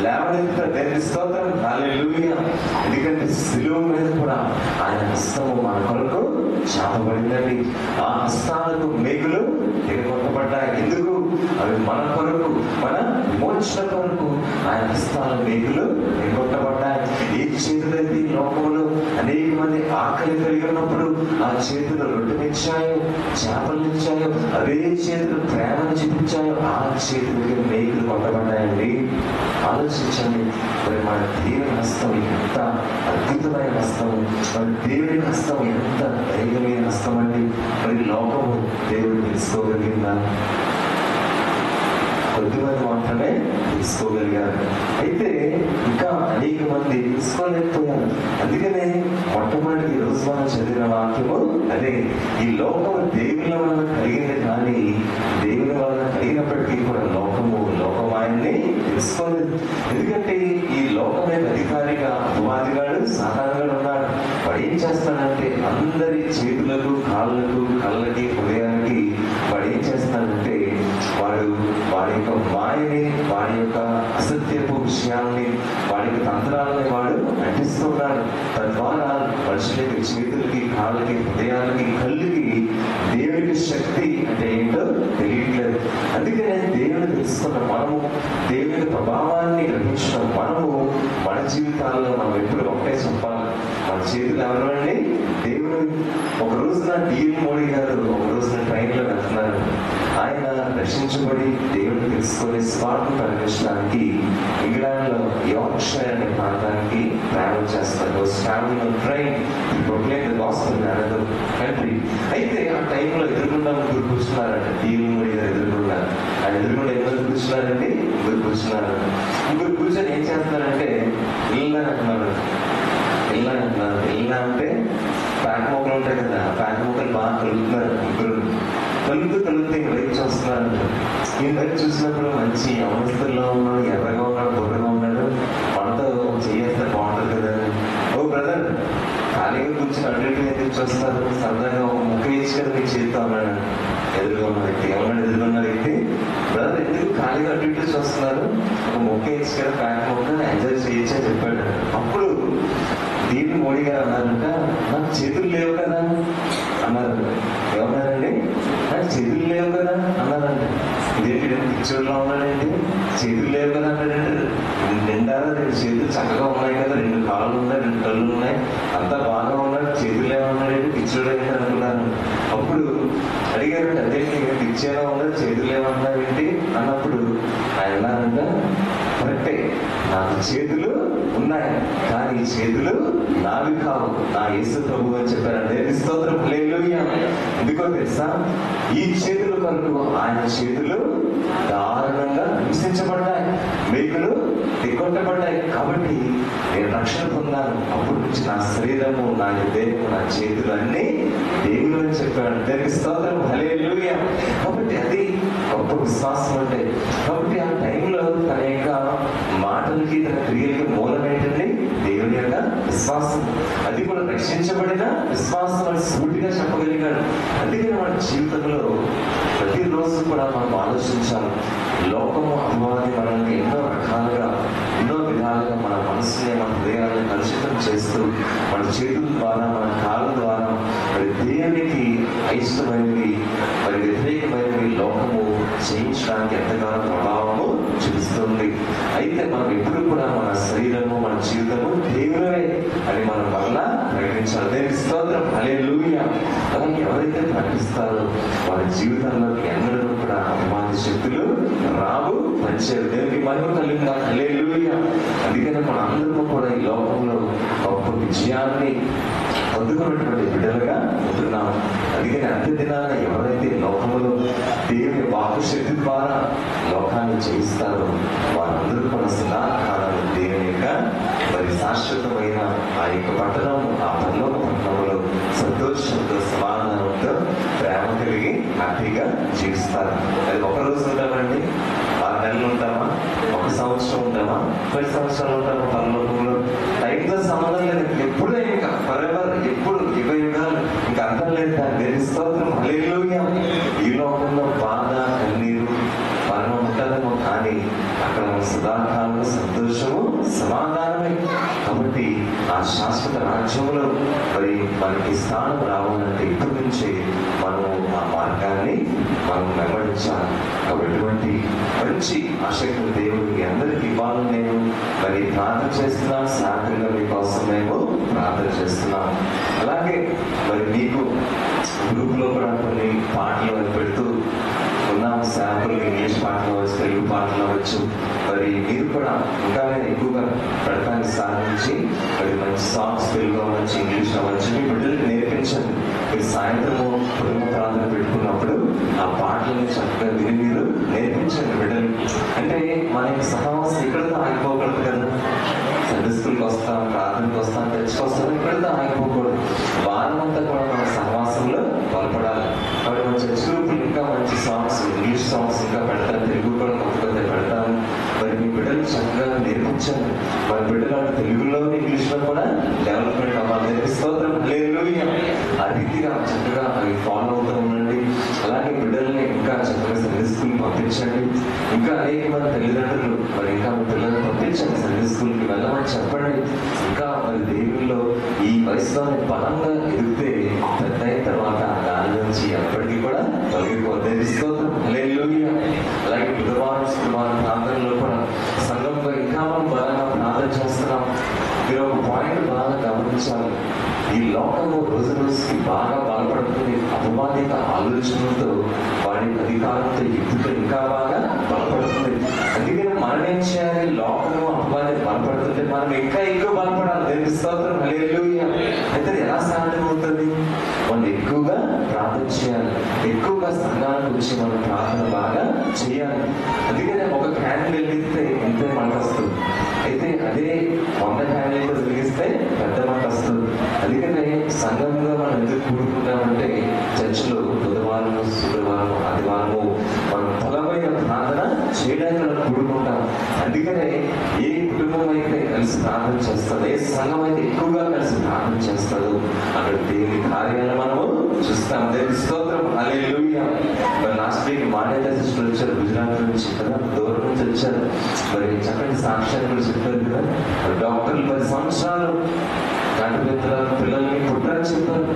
లేవనెత్తుతారు. దేవుని స్తోత్రం. హల్లెలూయా. ఎందుకంటే సిలువ మీద కూడా ఆయన హస్తము మన కొరకు చాపబడిందండి. ఆ హస్తాలకు మేకులు ఎగగొట్టబడ్డాయి. ఎందుకు? అవి మన కొరకు, మన విమోచన కొరకు ఆయన హస్తాల మేకులు ఎగగొట్టబడ్డాయి. ఏ చేతులైతే ఈ లోకంలో అనేక మంది ఆకలి కలిగి ఉన్నప్పుడు ఆ చేతులు రొట్టెనిచ్చాయో, చేపలనిచ్చాయో, అవే చేతులు ప్రేమను చూపించాయో, ఆ చేతులకి మేకులు కొట్టబడ్డాయండి. ఆలోచించండి. మరి మన దేవుని హస్తం ఎంత అద్భుతమైన హస్తం, మరి దేవుని హస్తం ఎంత ధైర్యమైన హస్తం అండి. మరి లోకము దేవుడు తెలుసుకోగలిగిందా? కొద్దిమంది మాత్రమే తెలుసుకోగలిగారు. అయితే ఇంకా అనేక మంది తెలుసుకోలేకపోయారు. అందుకనే మొట్టమొదటి ఈ రోజు మనం చదివిన వాక్యము అదే, ఈ లోకము దేవుని వలన కలిగింది, కానీ దేవుని వలన కలిగినప్పటికీ కూడా లోకమాయన్ని తెలుసుకోలేదు. ఎందుకంటే ఈ లోకం యొక్క అధికారిగా అపవాదిగాడు, సాతానుగాడు ఉన్నాడు. వాడు ఏం చేస్తాడంటే అందరి చేతులకు, కాళ్ళకు, కళ్ళకి, హృదయానికి వాడు ఏం చేస్తాడంటే వాడి యొక్క మాయని, వాడి యొక్క అసత్యపు విషయాల్ని, వాడి యొక్క తంత్రాలని వాడు నటిస్తున్నాడు. తద్వారా మనుషుల యొక్క చేతులకి, కాళ్ళకి, హృదయాలకి, కళ్ళకి దేవుడికి శక్తి అంటే ఏంటో తెలియట్లేదు. అందుకనే దేవుని తెలుసుకున్న మనము, దేవుని ప్రభావాన్ని గ్రహించిన మనము మన జీవితాల్లో మనం ఎప్పుడు ఒకటే చెప్పాలి, మన చేతులు ఎవరండి? దేవుడు. ఒక రోజున టీవీ మోడీ గారు ఒక రోజున ట్రైన్లో వెళ్తున్నారు. ఆయన రక్షించబడి దేవుడిని తెలుసుకొని స్వార్థం ప్రకటించడానికి ఇంగ్లాండ్లో యార్క్షైర్ అనే ప్రాంతానికి ట్రావెల్ చేస్తారు. Train country. అయితే ఆ టైంలో ఎదురుకుండా ముగ్గురు కూర్చున్నారంట. టీవీ మోడీ గారు ఎదురుకుండా, ఆ ఎదురుకుండా ఎవరు కూర్చున్నారండి? ముగ్గురు కూర్చున్నారు. ముగ్గురు కూర్చొని ఏం చేస్తున్నారంటే ఇల్లా అంటున్నారు. ఇల్లా అంటే ప్యాక మొక్కలు ఉంటాయి కదా, ప్యాక మొక్కలు బాగా కలుగుతున్నారు. ముగ్గురు కలుగుతూ వైపు చూస్తున్నారు. ఈ వైపు చూసినప్పుడు మంచి అవస్థల్లో ఉన్నాడు, ఎర్రగా ఉన్నాడు, బుర్రగా ఉన్నాడు, మనతో చేస్తే బాగుంటుంది కదా. ఓ బ్రదర్, ఖాళీగా కూర్చొని అటు ఎందుకు చూస్తారు? సరదాగా ఒక ముక్క వేసి కదా మీకు చేస్తూ ఉన్నాడు. ఎదురుగా ఉన్న వ్యక్తి ఏమన్నాడు? ఎదురుగా ఉన్న వ్యక్తి, బ్రదర్ ఎందుకు ఖాళీగా అటు ఇటు చూస్తున్నారు? ఒక ముక్క వేసి కదా, ప్యాక్ ముక్క ఎంజాయ్ చేయొచ్చని చెప్పాడు. అప్పుడు దీన్ని మోడీ గారు అన్నారంట, నాకు చేతులు లేవు కదా అన్నారు. ఏమన్నారండి? నాకు చేతులు లేవు కదా అన్నారండి. ఇదేంటి పిక్చర్లో ఉన్నాడండి, చేతులు లేవు కదా అన్నాడండి. నిండారా 2 చేతులు చక్కగా ఉన్నాయి కదా, 2 కాళ్ళు ఉన్నాయి, 2 కళ్ళు ఉన్నాయి, అంతా బాగా ఉన్నాడు, చేతులు లేవన్నాడండి. పిచ్చి పిచ్చోడైతే అనుకున్నాను. అప్పుడు అడిగారు, అదే పిచ్చేలా ఉన్నది, చేతులు ఏమన్నారు ఏంటి అన్నప్పుడు ఆయన అన్నారంట, కరెక్టే, నాకు చేతులు ఉన్నాయి కానీ చేతులు నావి కావు, నా యేసు ప్రభు అని చెప్పారంటే స్తోత్రం హల్లెలూయా. ఎందుకో తెలుసా, ఈ చేతుల కొరకు ఆయన చేతులు దారుణంగా హింసించబడ్డాయి, మేకులు దిగొట్టబడ్డాయి. కాబట్టి నేను రక్షణ పొందాను. అప్పటి నుంచి నా శరీరము, నా దేహము, నా చేతులు అన్ని దేవుడు అని చెప్పాడు. దానికి స్తోత్రం హల్లెలూయా. కాబట్టి అది గొప్ప విశ్వాసం అంటే. కాబట్టి ఆ టైంలో తన యొక్క మాటలకి, తన క్రియలకి మూలం ఏంటండి? దేవుని యొక్క విశ్వాసం. అది కూడా రక్షించబడిన విశ్వాసం అని సూటిగా చెప్పగలిగాడు. అందుకని మన జీవితంలో ప్రతిరోజు కూడా మనం ఆలోచించాలి. లోకము, అపవాది మనల్ని ఎన్నో రకాలుగా, ఎన్నో విధాలుగా మన మనసుని, మన హృదయాన్ని కలుషితం చేస్తూ మన చేతుల ద్వారా, మన కాళ్ళ ద్వారా మరి దేవునికి అయిష్టమైనవి, మరి వ్యతిరేకమైనవి లోకము చేయించడానికి ఎంతగానో ప్రభావము చూపిస్తుంది. అయితే మనం ఎప్పుడు కూడా మన శరీరము, మన జీవితము దేవుడే అని మనం వల్ల ప్రకటించాలి. దేవునికి స్తోత్రం హల్లెలూయా. అలా ఎవరైతే ప్రకటిస్తారో వారి జీవితంలో ఎన్నడూ కూడా అపవాది శక్తులు రావు, పనిచేయరు. దేవునికి మహిమ కలుగుగా హల్లెలూయా. అందుకని మన అందరూ కూడా ఈ లోకంలో గొప్ప విజయాన్ని పొందుకున్నటువంటి బిడ్డలుగా ఉంటున్నాం. అందుకని అంత్య దినాన ఎవరైతే లోకంలో దేవుని వాక్కు శక్తి ద్వారా లోకాన్ని జయిస్తారో వారందరూ కూడా సదాకాలం దేవుని యొక్క మరి శాశ్వతమైన ఆ యొక్క పట్టణం, ఆ పరలోక పట్టణంలో సంతోషంతో, సమాధానంతో, ప్రేమ కలిగి హ్యాపీగా జీవిస్తారు. అది ఒక రోజు ఉంటామండి, 6 నెలలు ఉంటామా, 1 సంవత్సరం ఉంటామా, 10 సంవత్సరాలు ఉంటామా పరలోకంలో? టైంతో సంబంధం లేదు. ఎప్పుడూ ఇంకా ఫరెవర్, ఎప్పుడు యుగ యుగాలు, ఇంకా అర్థం లేదు. దాని స్తోత్రం హల్లెలూయా. ఈ లోకంలో బాధ, కన్నీరు, మరణం ఉంటుందేమో, కానీ అక్కడ మన సదాకాలం సంతోషము, సమాధానమే. కాబట్టి ఆ శాశ్వత రాజ్యంలో మరి మనకి స్థానం రావాలంటే ఇప్పటి నుంచే మనము ఆ మార్గాన్ని మనం వెంబడించాలి. కాబట్టి ఇటువంటి మంచి ఆసక్తి దేవుడికి అందరికి ఇవ్వాలని నేను మరి ప్రార్థన చేస్తున్నాను. సాయంత్రంగా మీకోసం మేము ప్రార్థన చేస్తున్నాం. అలాగే మరి మీకు గ్రూప్లో కూడా కొన్ని పాటలు పెడుతూ ఉన్నాం. శాంపుల్ ఇంగ్లీష్ పాటలు అవ్వచ్చు, తెలుగు పాటలు అవ్వచ్చు. మరి మీరు కూడా ఇంకా ఎక్కువగా పెడతానికి సాధించి మరి మంచి సాంగ్స్ తెలుగు అవ్వచ్చు, ఇంగ్లీష్ అవ్వచ్చు, మీ బిడ్డలకి నేర్పించండి. మీరు సాయంత్రము కుటుంబ ప్రార్థన పెట్టుకున్నప్పుడు ఆ పాటలని చక్కగా విని మీరు నేర్పించండి బిడ్డలు. అంటే మన సహవాసం ఇక్కడితో ఆగిపోకూడదు కదా. సండే స్కూల్కి వస్తాం, ప్రార్థనకి వస్తాం, తెచ్చుకొస్తాం, ఇక్కడితో ఆగిపోకూడదు. వారం అంతా కూడా మన సహవాసంలో బలపడాలి. కాబట్టి మన చర్చ్ గ్రూపులు ఇంకా మంచి సాంగ్స్, ఇంగ్లీష్ సాంగ్స్ ఇంకా పెడతాను, తెలుగు కూడా కొత్త పెడతాను. మరి మీ బిడ్డలు చక్కగా నేర్పించండి. మన బిడ్డలు తెలుగులో, ఇంగ్లీష్లో కూడా డెవలప్మెంట్ అవ్వాలి. స్తోత్రం హల్లెలూయా. ఆ రీతిగా చక్కగా అవి ఫాలో అవుతూ ఉండండి. అలాగే బిడ్డల్ని ఇంకా చక్కగా సండే స్కూల్కి పంపించండి. ఇంకా అనేక మంది తల్లిదండ్రులు మరి ఇంకా మీ పిల్లల్ని పంపించండి, సండే స్కూల్కి వెళ్ళమని చెప్పండి. ఇంకా మరి దేవుల్లో ఈ వయసులోనే బలంగా ఎదిగితే పెద్ద అయిన తర్వాత దాని నుంచి ఎప్పటికీ కూడా తొలగిపోతే స్తోత్రం హల్లెలూయా. అలాగే బుధవారం, శుక్రవారం ప్రాంతంలో కూడా సంఘంలో ఇంకా మనం బలంగా ప్రార్థన చేస్తున్నాం. మీరు ఒక పాయింట్ బాగా గమనించాలి. ఈ లోకము రోజు రోజుకి బాగా బలపడుతుంది. అపవాదిక ఆలోచనలతో, వాడి అధికారంతో, యుద్ధంతో ఇంకా బాగా బలపడుతుంది. అందుకని మనం ఏం చేయాలి? లోకము, అపవాది బలపడుతుంటే మనం ఇంకా ఎక్కువ బలపడాలి. దేవుని స్తోత్రం హల్లెలూయా. అయితే ఎలా సాధ్యమవుతుంది? మనం ఎక్కువగా ప్రార్థన చేయాలి, ఎక్కువగా సంఘానికి వచ్చి మనం ప్రార్థన బాగా చేయాలి. అందుకనే ఒక క్యాండిల్ వెలిగిస్తే ఎంతే మంట వస్తుంది. అయితే అదే 100 క్యాండిల్తో వెలిగిస్తే పెద్ద మంట వస్తుంది. అందుకనే సంఘంలో మనం ఎందుకు కూడుకుంటామంటే చర్చిలో బుధవారము, శుక్రవారము, ఆదివారము మనం బలమైన ప్రార్థన చేయడానికి మనం కూడుకుంటాం. అందుకనే ఏ కుటుంబం అయితే కలిసి ప్రార్థన చేస్తుందో, ఏ సంఘం అయితే ఎక్కువగా కలిసి ప్రార్థన చేస్తుందో అక్కడ దేవుని కార్యాలను మనము చూస్తాం. దేవుని స్తోత్రం హల్లెలూయా. మరి లాస్ట్ వీక్ మానేత సిస్టర్ వచ్చారు, గుజరాత్ నుంచి కదా, దూరం నుంచి వచ్చారు. మరి చక్కటి సాక్ష్యాలు కూడా చెప్పారు కదా. డాక్టర్లు 10 సంవత్సరాలు పిల్లల్ని పుట్టారని చెప్పారు.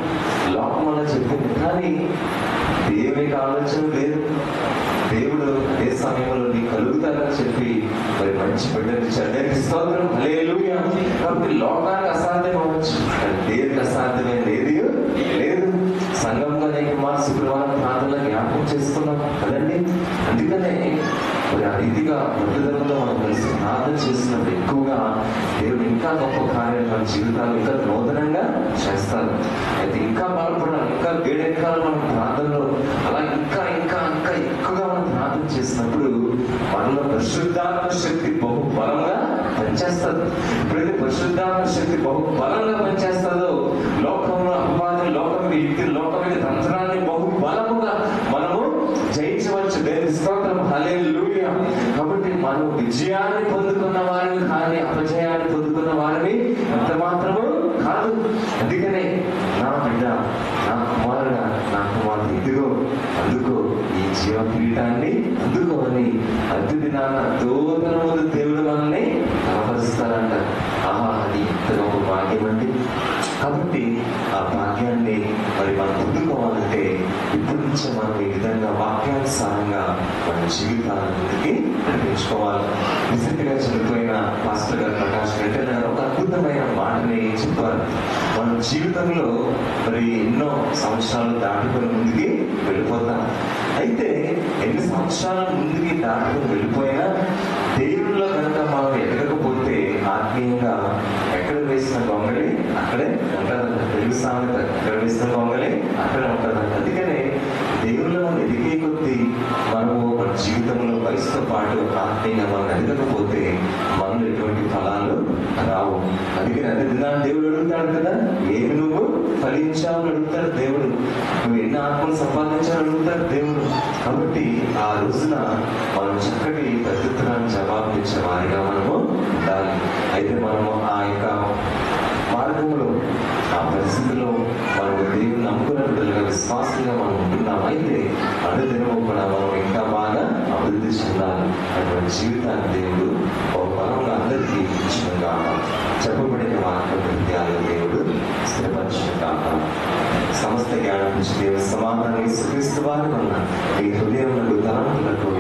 లోకం అలా చెప్పింది, కానీ దేవునికి ఆలోచన లేదు. దేవుడు అదే సమయంలో నీకు కలుగుతారని చెప్పి మరి మంచి బిడ్డనిచ్చాడు. దేవునికి స్తోత్రం హల్లెలూయా. కాబట్టి లోకానికి అసాధ్యం అవ్వచ్చు, కానీ దేవునికి అసాధ్యమైన ఏది లేదు. ఇంకా గొప్ప కార్యాలు మన జీవితాలు ఇంకా నూతనంగా చేస్తారు. అయితే ఇంకా బలపడాలి, ఇంకా వేడెక్కాలి మన ప్రార్థనలో. అలా ఇంకా ఇంకా ఇంకా ఎక్కువగా మనం ప్రార్థన చేసినప్పుడు మనలో పరిశుద్ధాత్మ శక్తి బహు బలంగా పనిచేస్తుంది. ఎప్పుడైతే పరిశుద్ధాత్మ శక్తి బహు బలంగా పనిచేస్తుందో లోకంలో అపవాది, లోకం యుక్తి, లోకం తంత్రాన్ని బహు బలముగా మనము జయించవచ్చు. దేవుని స్తోత్రం, హల్లెలూయా. కాబట్టి మనం విజయాన్ని పొందుకున్న వారిని కానీ అపజయాన్ని పొందుకున్న వారిని ఎంత మాత్రము కాదు. అందుకనే నా బిడ్డ, నా కుమారుడా, నా కుమార్తె, ఇదిగో అందుకో ఈ జీవ కిరీటాన్ని అందుకో అని అతి దినాన దూతల ముందు దేవుడు మనల్ని కనపరుస్తారంట. ఆహా, అది ఎంత గొప్ప భాగ్యం అండి. కాబట్టి ఆ భాగ్యాన్ని మరి మనం పొందుకోవాలంటే ఇప్పటి నుంచే మనం ఈ విధంగా వాక్యానుసారంగా మన జీవితాల ముందుకి నడిపించుకోవాలి. రీసెంట్గా చనిపోయిన పాస్టర్ గారు ప్రకాష్ రెడ్డి గారు ఒక అద్భుతమైన మాటని చెప్పారు. మన జీవితంలో మరి ఎన్నో సంవత్సరాలు దాటుకొని ముందుకి వెళ్ళిపోతాం. అయితే ఎన్ని సంవత్సరాల ముందుకి దాటుకొని వెళ్ళిపోయినా దేవుళ్ళలో కనుక మనం ఎదగకపోతే ఆత్మీయంగా ఎక్కడ వేసిన గొంగళి అక్కడే ఉంటుందంట. తెలుగు సామెత, ఎక్కడ వేసిన గొంగళి అక్కడే ఉంటుందంట. అందుకనే దేవుళ్ళలో మనం ఎదిగే కొద్దీ మనము మన జీవితంలో వయసుతో పాటు ఆత్మీయంగా మనం ఎదగకపోతే మనలో ఎటువంటి ఫలాలు రావు. అందుకని అదే దినాన్ని దేవుడు అడుగుతాడు కదా, ఏమి నువ్వు ఫలించాలని అడుగుతాడు దేవుడు, నువ్వు ఎన్ని ఆత్మలు సంపాదించాలని అడుగుతాడు దేవుడు. కాబట్టి ఆ రోజున మనం చక్కటి పద్ధతులను జవాబిచ్చే వారిగా మనము ఉండాలి. అయితే మనము ఆ యొక్క మార్గంలో, ఆ పరిస్థితిలో మనము దేవుని నమ్ముకున్న బిడ్డలుగా, విశ్వాసంగా మనం ఉంటున్నాం. అయితే అనుదినము కూడా మనం ఇంకా బాగా అభివృద్ధి చెందాలి. అటువంటి జీవితాన్ని దేవుడు ఒక బలంగా అందరికీ ఇచ్చినగా చెప్పబడిన వాక్య హృదయాలు దేవుడు స్థిరపరచుకుంటాక సమస్త జ్ఞానం నుంచి దేవుని సమాధానం యేసుక్రీస్తు వారి వలన ఈ హృదయంలో తలంపులకు